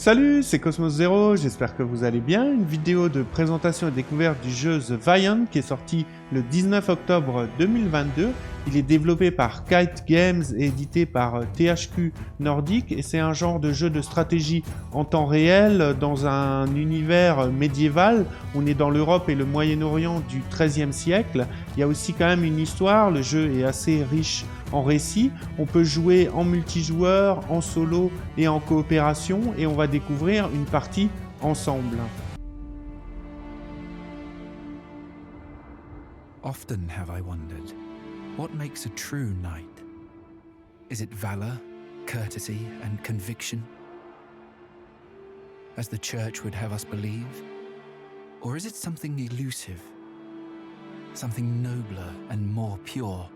Salut, c'est Cosmos0, j'espère que vous allez bien. Une vidéo de présentation et découverte du jeu The Valiant qui est sorti le 19 octobre 2022. Il est développé par KITE Games et édité par THQ Nordic et c'est un genre de jeu de stratégie en temps réel dans un univers médiéval. On est dans l'Europe et le Moyen-Orient du XIIIe siècle. Il y a aussi quand même une histoire, le jeu est assez riche en récits. On peut jouer en multijoueur, en solo et en coopération et on va découvrir une partie ensemble. Often have I wondered, what makes a true knight? Is it valor, courtesy, and conviction, as the Church would have us believe? Or is it something elusive, something nobler and more pure?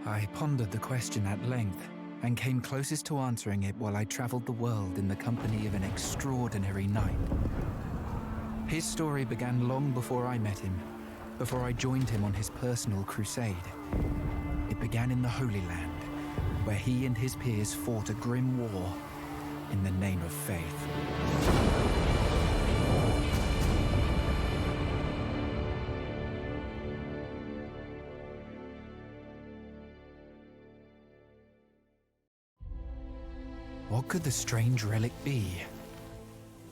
I pondered the question at length and came closest to answering it while I traveled the world in the company of an extraordinary knight. His story began long before I met him, before I joined him on his personal crusade. It began in the Holy Land, where he and his peers fought a grim war in the name of faith. What could the strange relic be?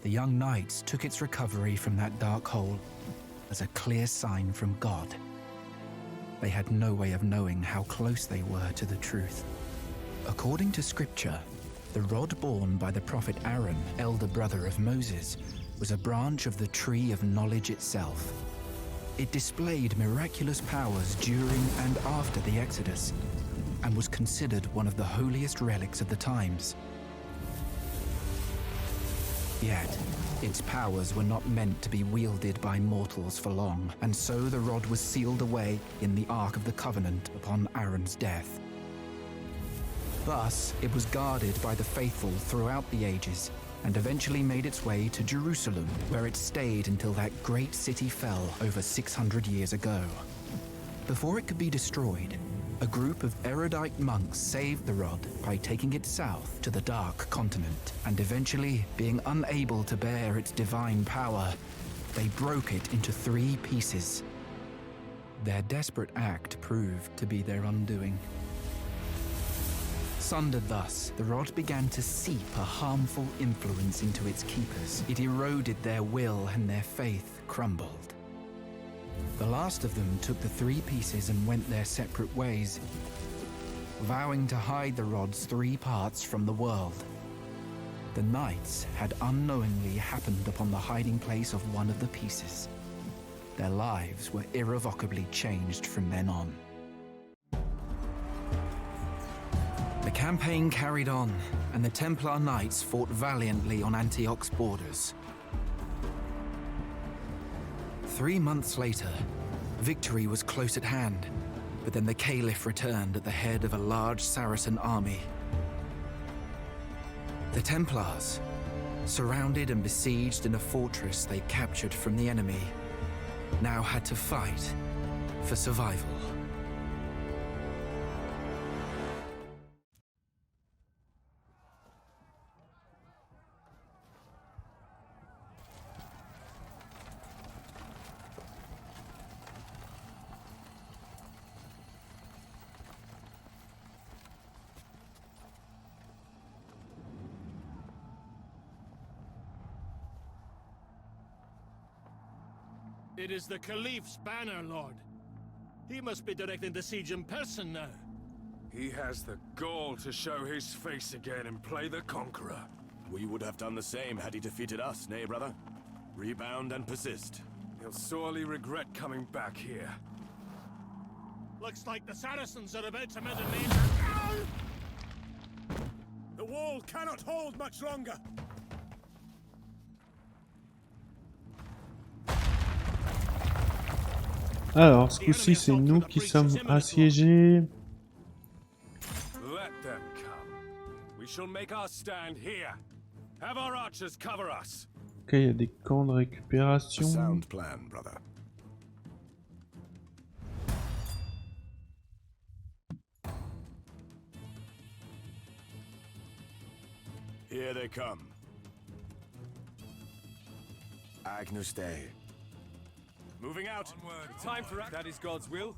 The young knights took its recovery from that dark hole as a clear sign from God. They had no way of knowing how close they were to the truth. According to scripture, the rod borne by the prophet Aaron, elder brother of Moses, was a branch of the tree of knowledge itself. It displayed miraculous powers during and after the Exodus, and was considered one of the holiest relics of the times. Yet, its powers were not meant to be wielded by mortals for long, and so the rod was sealed away in the Ark of the Covenant upon Aaron's death. Thus, it was guarded by the faithful throughout the ages, and eventually made its way to Jerusalem, where it stayed until that great city fell over 600 years ago. Before it could be destroyed, a group of erudite monks saved the rod by taking it south to the Dark Continent, and eventually, being unable to bear its divine power, they broke it into 3 pieces. Their desperate act proved to be their undoing. Sundered thus, the rod began to seep a harmful influence into its keepers. It eroded their will and their faith crumbled. The last of them took the 3 pieces and went their separate ways, vowing to hide the rod's 3 parts from the world. The knights had unknowingly happened upon the hiding place of one of the pieces. Their lives were irrevocably changed from then on. The campaign carried on, and the Templar Knights fought valiantly on Antioch's borders. 3 months later, victory was close at hand, but then the Caliph returned at the head of a large Saracen army. The Templars, surrounded and besieged in a fortress they captured from the enemy, now had to fight for survival. It is the Caliph's banner, Lord. He must be directing the siege in person now. He has the gall to show his face again and play the conqueror. We would have done the same had he defeated us, nay, brother? Rebound and persist. He'll sorely regret coming back here. Looks like the Saracens are about to mount a major... The wall cannot hold much longer! Alors, ce coup-ci, c'est nous qui sommes assiégés. Let them come. We shall make our stand here. Have our archers cover us. Ok, il y a des camps de A récupération. sound plan, brother. Here they come. Agnus Dei. Moving out. Time for that is God's will.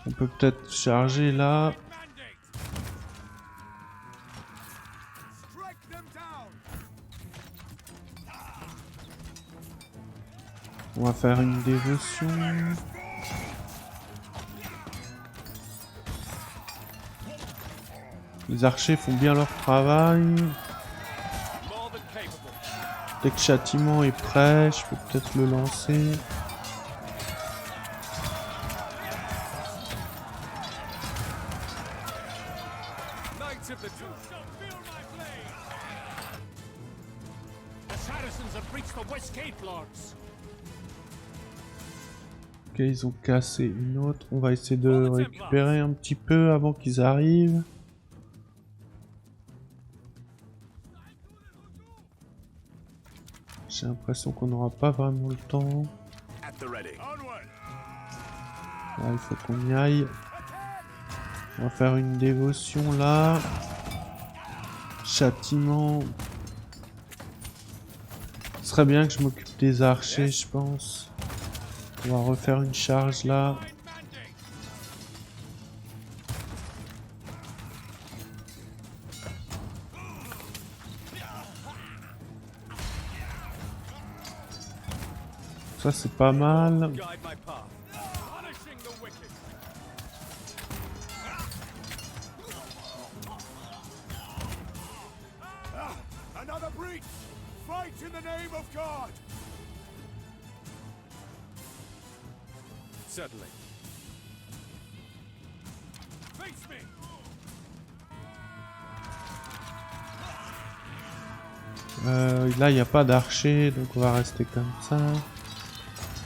On peut peut-être charger là. Strike them down. On va faire une dévotion. Les archers font bien leur travail. More than capable. Dès que châtiment est prêt, je peux peut-être le lancer. Knights of the truth shall feel my blade. The Saracens have breached the west gate, lords. Ok, ils ont cassé une autre. On va essayer de récupérer un petit peu avant qu'ils arrivent. J'ai l'impression qu'on n'aura pas vraiment le temps. At the ready. Là, il faut qu'on y aille. On va faire une dévotion là. Châtiment. Ce serait bien que je m'occupe des archers, je pense. On va refaire une charge là. Ça c'est pas mal. Guide my path. Punishing the wicked. Another breach! Fight in the name of God! Certainly. Face me. Là il n'y a pas d'archer, donc on va rester comme ça.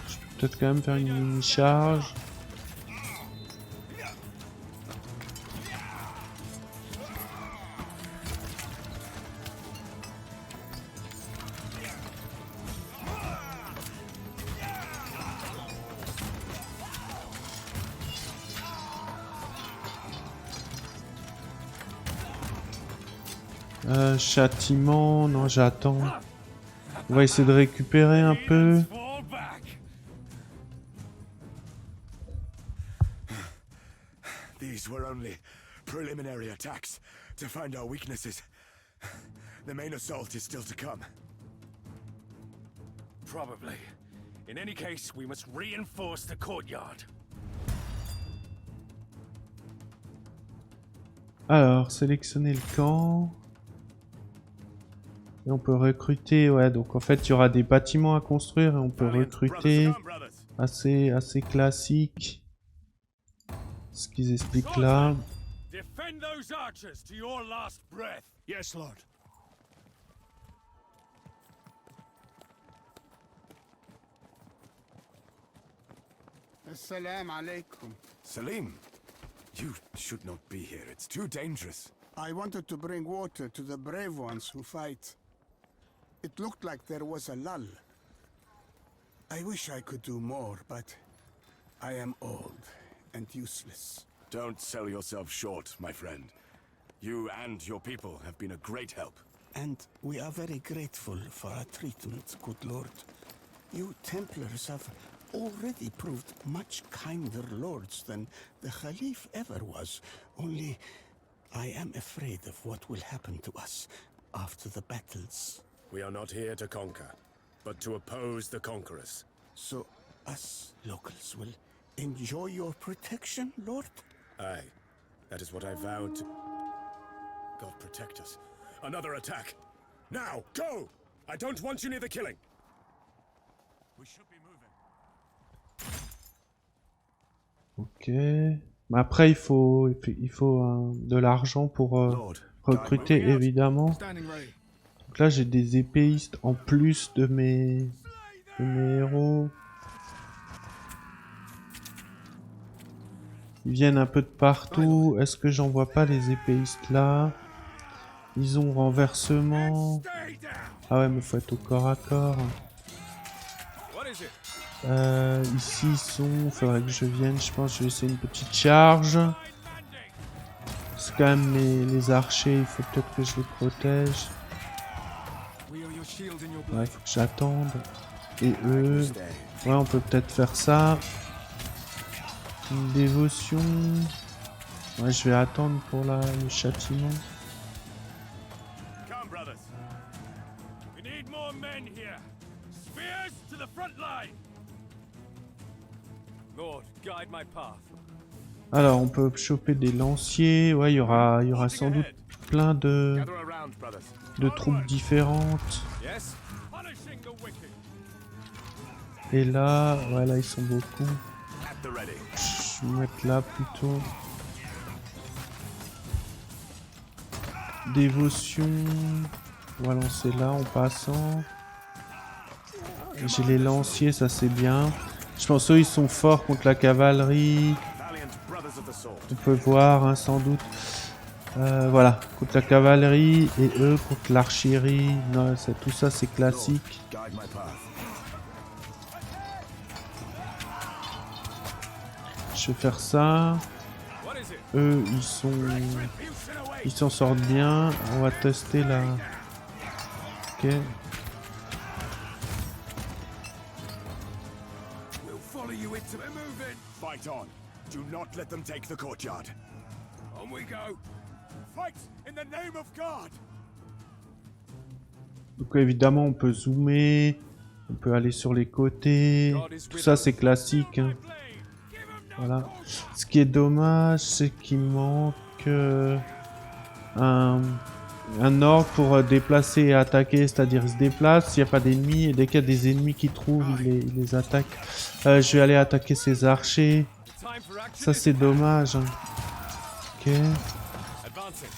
Je peux peut-être quand même faire une mini-charge. Châtiment, non j'attends. On va essayer de récupérer un peu. Fall back. These were only preliminary attacks to find our weaknesses. The main assault is still to come. Probably. In any case, we must reinforce the courtyard. Alors, sélectionner le camp. Et on peut recruter, ouais, donc en fait il y aura des bâtiments à construire et on peut recruter. Assez classique. Ce qu'ils expliquent là. Defend those archers to your last breath. Yes, lord. Assalamu alaikum. Salim, you should not be here. It's too dangerous. I wanted to bring water to the brave ones who fight. It looked like there was a lull. I wish I could do more, but I am old and useless. Don't sell yourself short, my friend. You and your people have been a great help. And we are very grateful for our treatment, good lord. You Templars have already proved much kinder lords than the Caliph ever was. Only I am afraid of what will happen to us after the battles. We are not here to conquer, but to oppose the conquerors. So us locals will enjoy your protection, lord? Aye, that is what I vowed to. God protect us. Another attack! Now, go! I don't want you near the killing! We should be moving. Ok. Mais après il faut de l'argent pour recruter évidemment. Donc là j'ai des épéistes en plus de mes héros. Ils viennent un peu de partout. Est-ce que j'en vois pas les épéistes là? Ils ont renversement. Ah ouais mais faut être au corps à corps. Ici ils sont. Faudrait que je vienne. Je pense que je vais essayer une petite charge. C'est quand même les archers. Il faut peut-être que je les protège. Ouais, il faut que j'attende. Et eux... Ouais, on peut peut-être faire ça. Une dévotion. Ouais, je vais attendre pour le châtiment. Come, brothers. We need more men here. Spears to the front line. Lord, guide my path. Alors, on peut choper des lanciers. Ouais, il y aura sans doute plein de Gather around, brothers. troupes différentes. Yes. Punishing the wicked. Et là, ouais, là, ils sont beaucoup. At the ready. Je vais mettre là plutôt. Dévotion. On va lancer là en passant. J'ai les lanciers, ça c'est bien. Je pense qu'eux ils sont forts contre la cavalerie. Valiant brothers of the sword. On peut voir hein, sans doute. Voilà, contre la cavalerie et eux contre l'artillerie. Non, tout ça c'est classique. Guide my path. Je vais faire ça. What is it? Eux ils s'en sortent bien. On va tester là. Ok. We'll follow you into the moving. Fight on. Do not let them take the courtyard. On we go. Fight in the name of God. Donc évidemment on peut zoomer. On peut aller sur les côtés. Tout ça c'est classique. Hein. Voilà. Ce qui est dommage, c'est qu'il manque un ordre pour déplacer et attaquer, c'est-à-dire il se déplace, s'il n'y a pas d'ennemis, et dès qu'il y a des ennemis qui trouvent, il les attaque. Je vais aller attaquer ces archers. Ça c'est dommage. Hein. Ok. Advancing.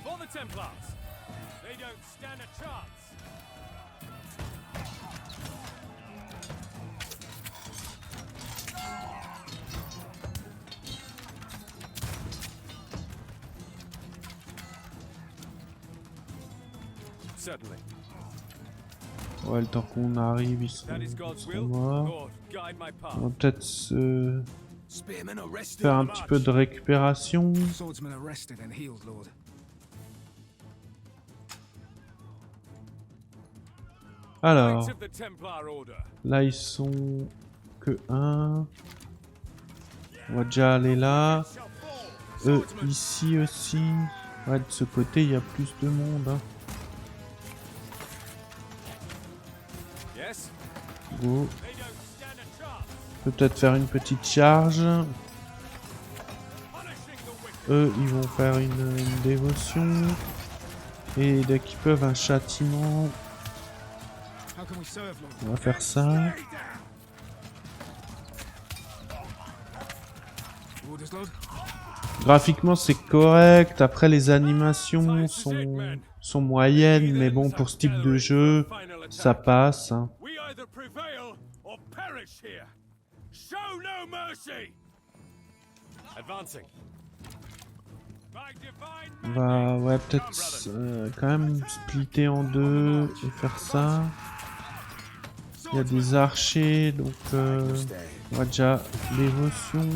For the Templars. They don't stand a chance. Certainly. Ouais, le temps qu'on arrive, ils sont morts. Lord, guide my path. On va peut-être se Spearmen arrested. faire un petit peu de récupération. Swordsmen arrested and healed, Lord. Alors, Knights of the Templar Order. là ils sont que un. On va déjà aller là. Ici aussi. Ouais, de ce côté il y a plus de monde. Hein. Yes. Go. They don't stand a chance. On peut peut-être faire une petite charge. Punishing the wicked. Eux ils vont faire une dévotion. Et dès qu'ils peuvent un châtiment. How can we serve, Lord? On va faire ça. Orders, Lord? Graphiquement c'est correct, après les animations sont moyennes, mais bon pour ce type de jeu, ça passe. Hein. We either prevail or perish here. Show no mercy. Advancing. By divine On va ouais, peut-être quand même splitter en deux et faire ça. Il y a des archers, donc on va déjà dévotion.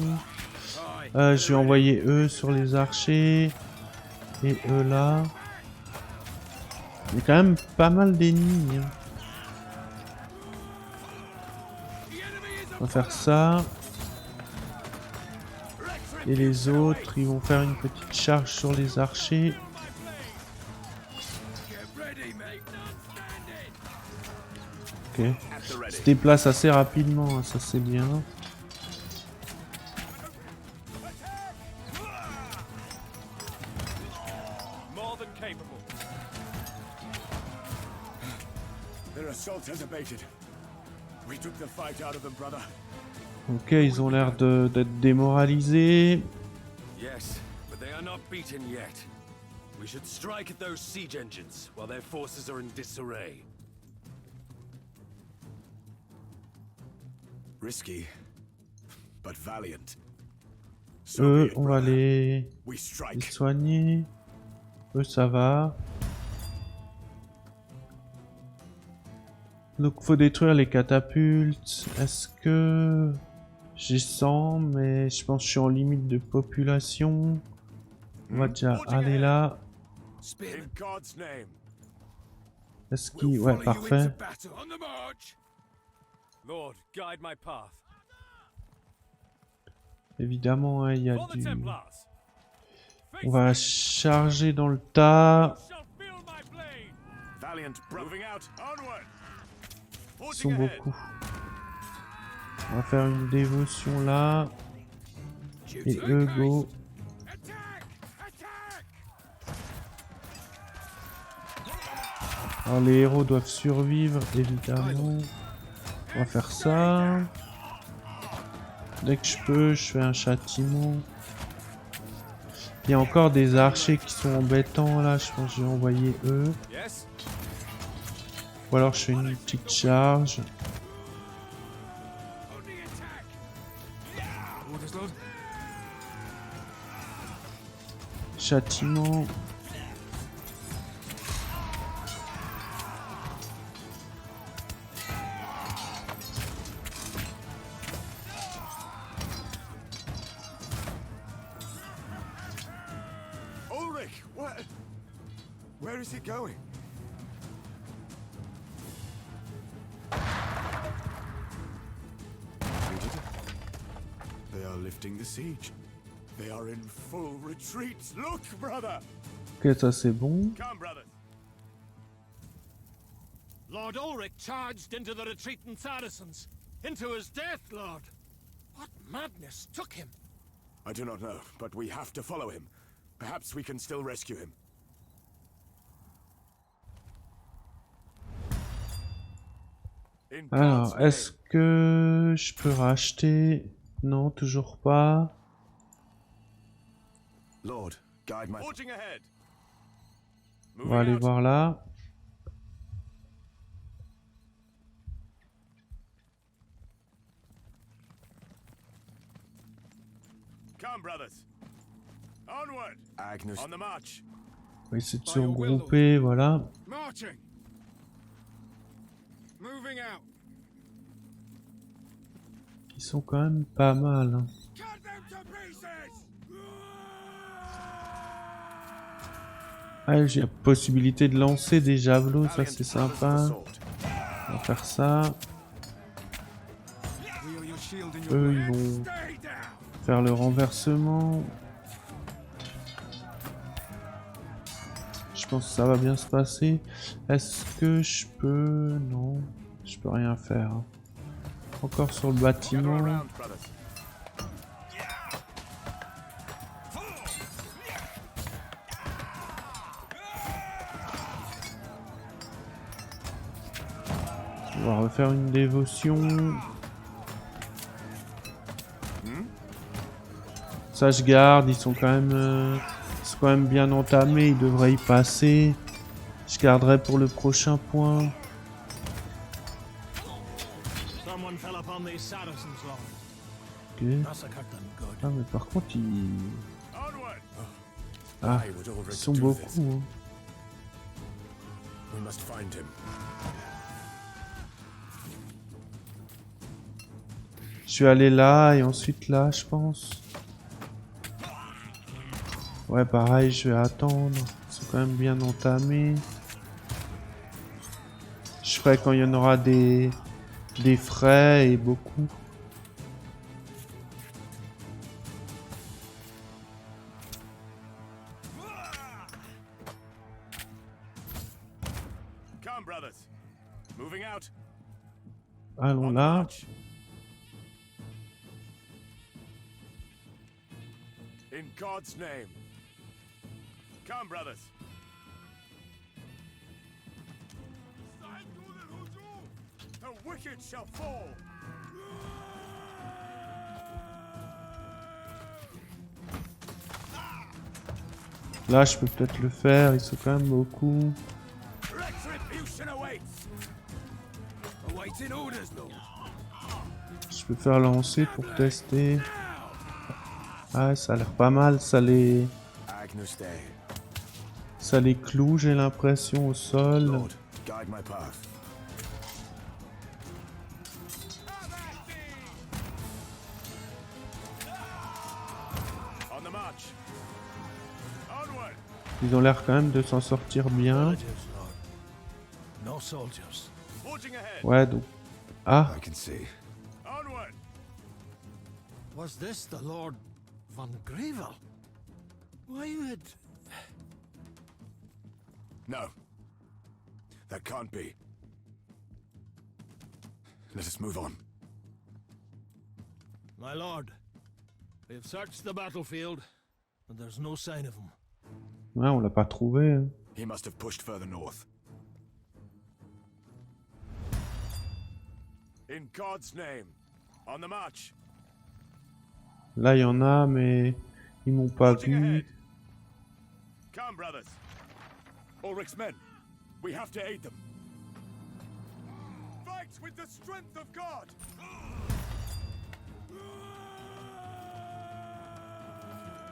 Je vais envoyer eux sur les archers. Et eux là. Il y a quand même pas mal d'ennemis. Hein. On va faire ça. Et les autres, ils vont faire une petite charge sur les archers. Ok. Ils se déplacent assez rapidement, hein, ça c'est bien. more than capable. Their assault has abated. We took the fight out of them, brother. Ok, ils ont l'air d'être démoralisés. Yes, but they are not beaten yet. We should strike at those siege engines while their forces are in disarray. Risky, but valiant. Eux, on va les We strike. soigner. Eux, ça va. Donc, faut détruire les catapultes. Est-ce que... J'ai 100, mais je pense que je suis en limite de population. On va déjà aller là. In God's name. Est-ce qu'il... Ouais, parfait. On the march. Lord, guide my path. Évidemment, hein, il y a For the du... Templars. On va charger dans le tas. Shall feel my blade. Valiant, moving out. Onward. Ils sont beaucoup. On va faire une dévotion là. Et eux, go. Attack! Attack! Alors les héros doivent survivre, évidemment. On va faire ça. Dès que je peux, je fais un châtiment. Il y a encore des archers qui sont embêtants là, je pense que je vais envoyer eux. Yes. Ou alors je fais une petite charge. Only attack. Orders, Lord. Châtiment. Ulrich, where is he going? They are lifting the siege. They are in full retreat. Look, brother. Ok, ça c'est bon. Come, brothers. Lord Ulrich charged into the retreating Saracens. Into his death, Lord. What madness took him? I do not know, but we have to follow him. Perhaps we can still rescue him. In Alors, God's est-ce que je peux racheter? Non, toujours pas. name. Lord, guide my forging ahead. On va aller voir là. Come, brothers. Onward. Agnus. On the march. On va essayer de se regrouper, voilà. Marching. Moving out. Ils sont quand même pas mal. Hein. Cut them to pieces. Ah, j'ai la possibilité de lancer des javelots, ça c'est sympa. On va faire ça. Eux, ils vont faire le renversement. Je pense que ça va bien se passer. Est-ce que je peux... Non, je peux rien faire. Encore sur le bâtiment. On va refaire une dévotion. Ça je garde, ils sont quand même bien entamés, ils devraient y passer. Je garderai pour le prochain point. Someone fell upon these Saracens, Lord. Ok. Ah mais par contre ils... Ah, ils sont beaucoup. Hein. We must find him. Je vais aller là et ensuite là, je pense. Ouais, pareil, je vais attendre. Ils sont quand même bien entamés. Je ferai quand il y en aura des frais et beaucoup. Come, brothers. Moving out. Allons là. In God's name. Come, brothers. The wicked shall fall. Là, je peux peut-être le faire. Ils sont quand même beaucoup. Retribution awaits. Awaiting orders, Lord. Je peux faire lancer pour tester. Ah, ça a l'air pas mal. Ça les cloue, j'ai l'impression, au sol. Lord, guide my path. On the march. Onward. Ils ont l'air quand même de s'en sortir bien. No soldiers. Forging ahead. Ouais, donc... Ah, I can see. Onward. Was this the Lord von Gravel? Why would... No. That can't be. Let us move on. My lord, we have searched the battlefield, and there's no sign of him. ouais, on l'a pas trouvé. Hein. He must have pushed further north. In God's name, on the march. Là, il y en a, mais ils m'ont pas Forging ahead. vu. Come, brothers. Ulrich's men. We have to aid them. Fight with the strength of God.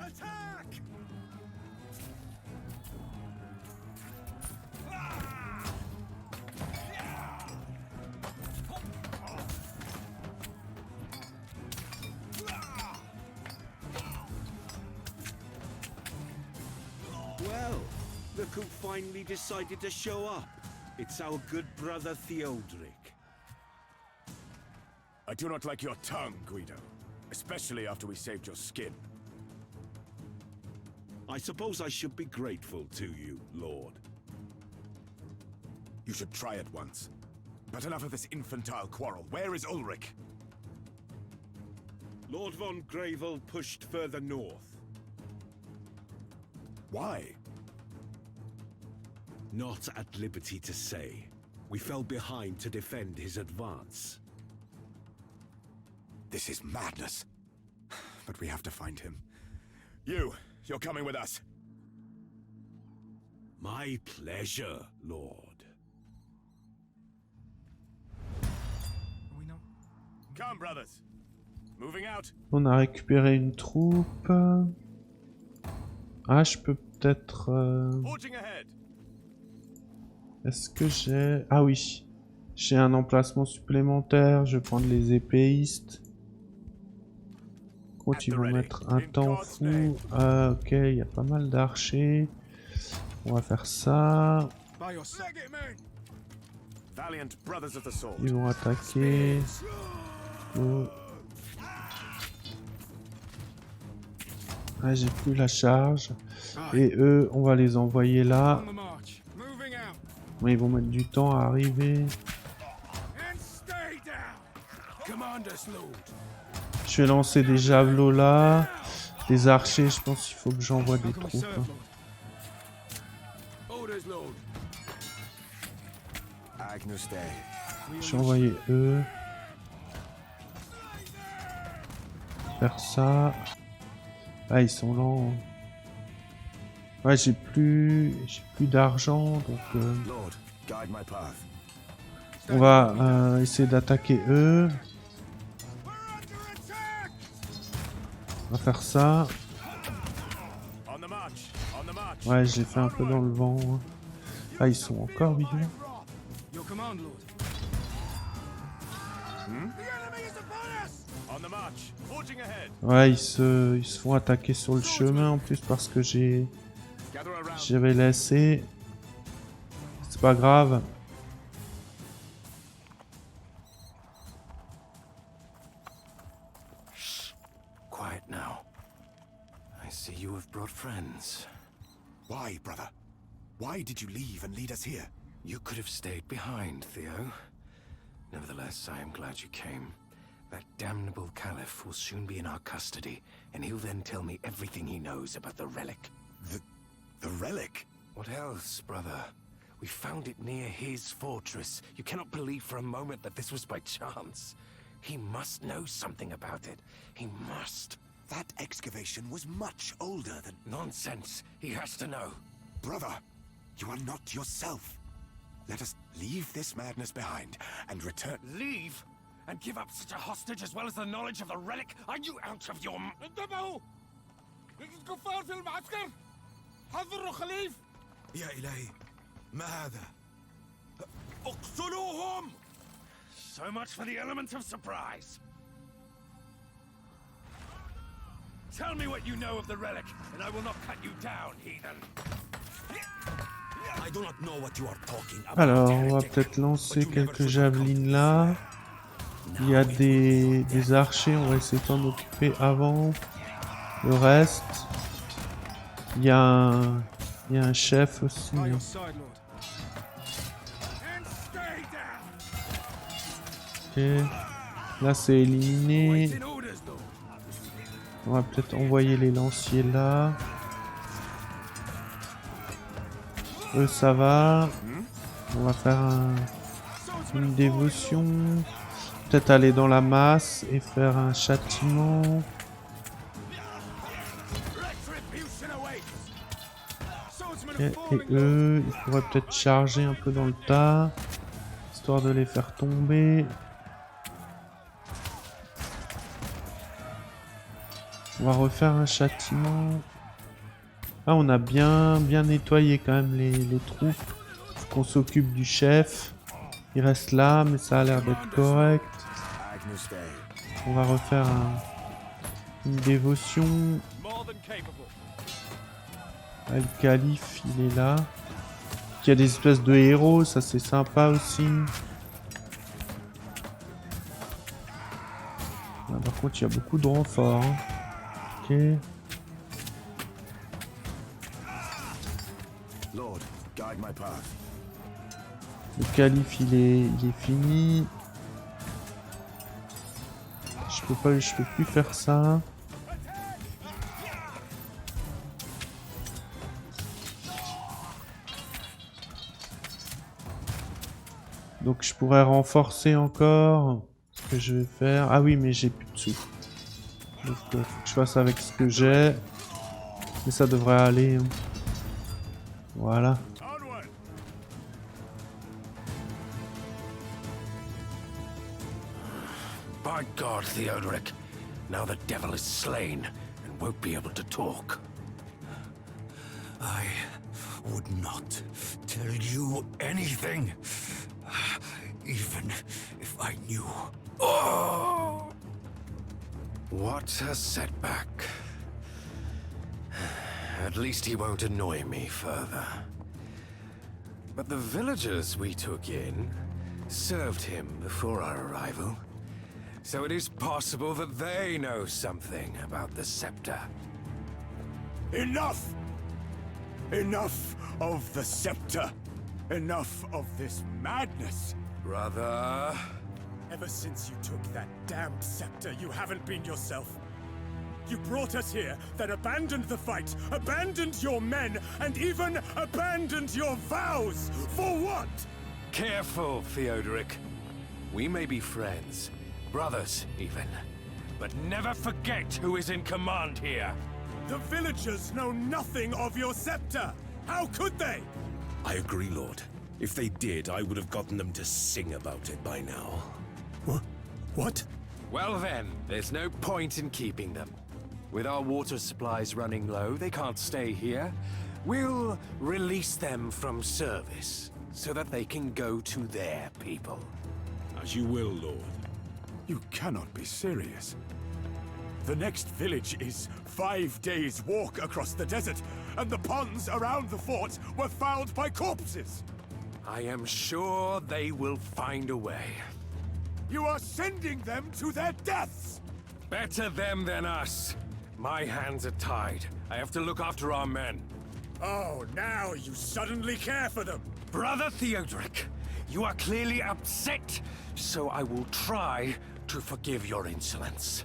Attack! Well, the Coop finally decided to show up. It's our good brother Theodoric. I do not like your tongue, Guido. Especially after we saved your skin. I suppose I should be grateful to you, Lord. You should try it once. But enough of this infantile quarrel. Where is Ulrich? Lord von Gravel pushed further north. Why? Not at liberty to say. We fell behind to defend his advance. This is madness. But we have to find him. You're coming with us. My pleasure, Lord. Come, brothers. Moving out. On a récupéré une troupe. Ah, je peux peut-être... Forging ahead. Est-ce que j'ai... Ah oui. J'ai un emplacement supplémentaire. Je vais prendre les épéistes. Quand ils vont mettre un temps fou. Ah, ok, il y a pas mal d'archers. On va faire ça. Valiant brothers of the sword. Ils vont attaquer. Oh. Ah, j'ai plus la charge. Et eux, on va les envoyer là. Mais ils vont mettre du temps à arriver. Je vais lancer des javelots là. Des archers, je pense qu'il faut que j'envoie des troupes. Je vais envoyer eux. Faire ça. Ah, ils sont lents. Ouais, j'ai plus d'argent, donc on va essayer d'attaquer eux. On va faire ça. Ouais, j'ai fait un peu dans le vent. Ah, ils sont encore vivants. Ouais, ils se font attaquer sur le chemin en plus parce que j'avais laissé. C'est pas grave. Quiet now. I see you have brought friends. Why, brother? Why did you leave and lead us here? You could have stayed behind, Theo. Nevertheless, I am glad you came. That damnable Caliph will soon be in our custody, and he'll then tell me everything he knows about the relic. The relic? What else, brother? We found it near his fortress. You cannot believe for a moment that this was by chance. He must know something about it. He must. That excavation was much older than... Nonsense. He has to know. Brother, you are not yourself. Let us leave this madness behind and return... Leave? And give up such a hostage as well as the knowledge of the relic? Are you out of your... انتبهوا! الكفار في المعسكر! حذروا خليف! يا إلهي ما هذا؟ اقتلوهم! So much for the element of surprise. Tell me what you know of the relic, and I will not cut you down, heathen. I do not know what you are talking about. Alors, on va peut-être lancer quelques javelines là. Il y a des archers, on va essayer de s'en occuper avant. Le reste. Il y a un chef aussi. By Hein. your side, Lord. And stay down. Ok. Là, c'est éliminé. Waiting orders, Lord. On va peut-être envoyer les lanciers là. Eux, ça va. On va faire une dévotion. Peut-être aller dans la masse et faire un châtiment. Retribution awaits. Swordsman Et, are falling, Lord. eux, il faudrait peut-être charger un peu dans le tas. Histoire de les faire tomber. On va refaire un châtiment. Ah, on a bien nettoyé quand même les troupes. Faut qu'on s'occupe du chef. Il reste là, mais ça a l'air d'être correct. On va refaire une dévotion. More than capable. Ah, le calife, il est là. Il y a des espèces de héros, ça c'est sympa aussi. Ah, par contre, il y a beaucoup de renforts. Hein. Ok. Lord, guide my path. Le calife, il est fini. Je peux plus faire ça. Donc je pourrais renforcer encore. Ce que je vais faire. Ah oui, mais j'ai plus de sous. Donc faut que je fasse avec ce que j'ai. Mais ça devrait aller. Hein. Voilà. Onward! By God, Theodoric. Now the devil is slain and won't be able to talk. I would not tell you anything, even if I knew. Oh! What a setback. At least he won't annoy me further. But the villagers we took in served him before our arrival. So it is possible that they know something about the scepter. Enough! Enough of the scepter! Enough of this madness! Brother... Ever since you took that damned scepter, you haven't been yourself. You brought us here, then abandoned the fight, abandoned your men, and even abandoned your vows! For what? Careful, Theodoric. We may be friends, brothers even, but never forget who is in command here. The villagers know nothing of your scepter! How could they? I agree, Lord. If they did, I would have gotten them to sing about it by now. What? Well then, there's no point in keeping them. With our water supplies running low, they can't stay here. We'll release them from service, so that they can go to their people. As you will, Lord. You cannot be serious. The next village is 5 days' walk across the desert, and the ponds around the fort were fouled by corpses! I am sure they will find a way. You are sending them to their deaths! Better them than us. My hands are tied. I have to look after our men. Oh, now you suddenly care for them! Brother Theodoric, you are clearly upset, so I will try to forgive your insolence.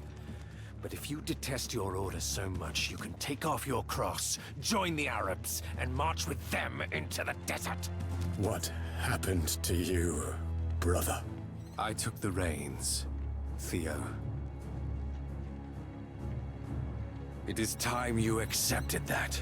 But if you detest your order so much, you can take off your cross, join the Arabs, and march with them into the desert. What happened to you, brother? I took the reins, Theo. It is time you accepted that.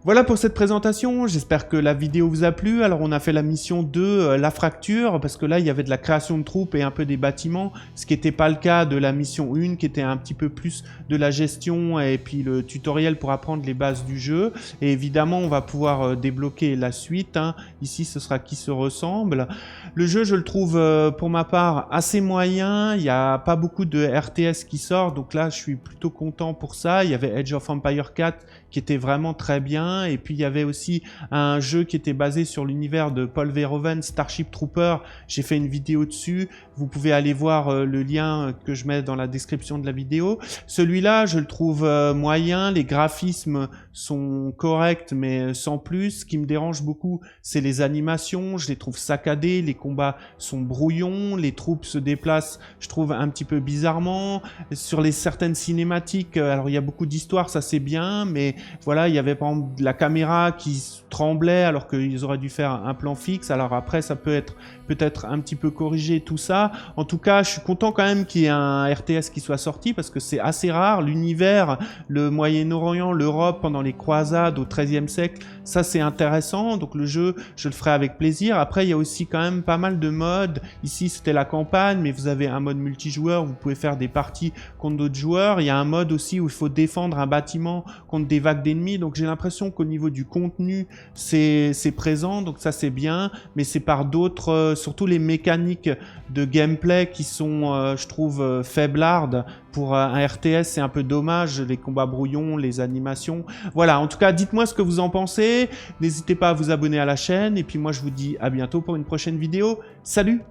Voilà pour cette présentation, j'espère que la vidéo vous a plu. Alors on a fait la mission 2, la fracture, parce que là il y avait de la création de troupes et un peu des bâtiments, ce qui n'était pas le cas de la mission 1, qui était un petit peu plus de la gestion et puis le tutoriel pour apprendre les bases du jeu. Et évidemment on va pouvoir débloquer la suite, hein. Ici ce sera qui se ressemble. Le jeu je le trouve pour ma part assez moyen, il n'y a pas beaucoup de RTS qui sort, donc là je suis plutôt content pour ça. Il y avait Age of Empires 4 qui était vraiment très bien, et puis il y avait aussi un jeu qui était basé sur l'univers de Paul Verhoeven, Starship Trooper. J'ai fait une vidéo dessus, vous pouvez aller voir le lien que je mets dans la description de la vidéo. Celui-là je le trouve moyen, les graphismes sont corrects mais sans plus. Ce qui me dérange beaucoup c'est les animations, je les trouve saccadées, les combats sont brouillons, les troupes se déplacent je trouve un petit peu bizarrement. Sur les certaines cinématiques, alors il y a beaucoup d'histoires, ça c'est bien, mais voilà, il y avait par exemple de la caméra qui tremblait alors qu'ils auraient dû faire un plan fixe. Alors après ça peut être peut-être un petit peu corrigé tout ça. En tout cas je suis content quand même qu'il y ait un RTS qui soit sorti parce que c'est assez rare. L'univers, le Moyen-Orient, l'Europe pendant les croisades au XIIIe siècle, ça c'est intéressant, donc le jeu je le ferai avec plaisir. Après il y a aussi quand même pas mal de modes. Ici c'était la campagne, mais vous avez un mode multijoueur, vous pouvez faire des parties contre d'autres joueurs. Il y a un mode aussi où il faut défendre un bâtiment contre des vagues d'ennemis, donc j'ai l'impression qu'au niveau du contenu c'est présent, donc ça c'est bien, mais c'est par d'autres, surtout les mécaniques de gameplay qui sont je trouve faiblardes. Pour un RTS c'est un peu dommage, les combats brouillons, les animations. Voilà, en tout cas dites-moi ce que vous en pensez, n'hésitez pas à vous abonner à la chaîne, et puis moi je vous dis à bientôt pour une prochaine vidéo. Salut!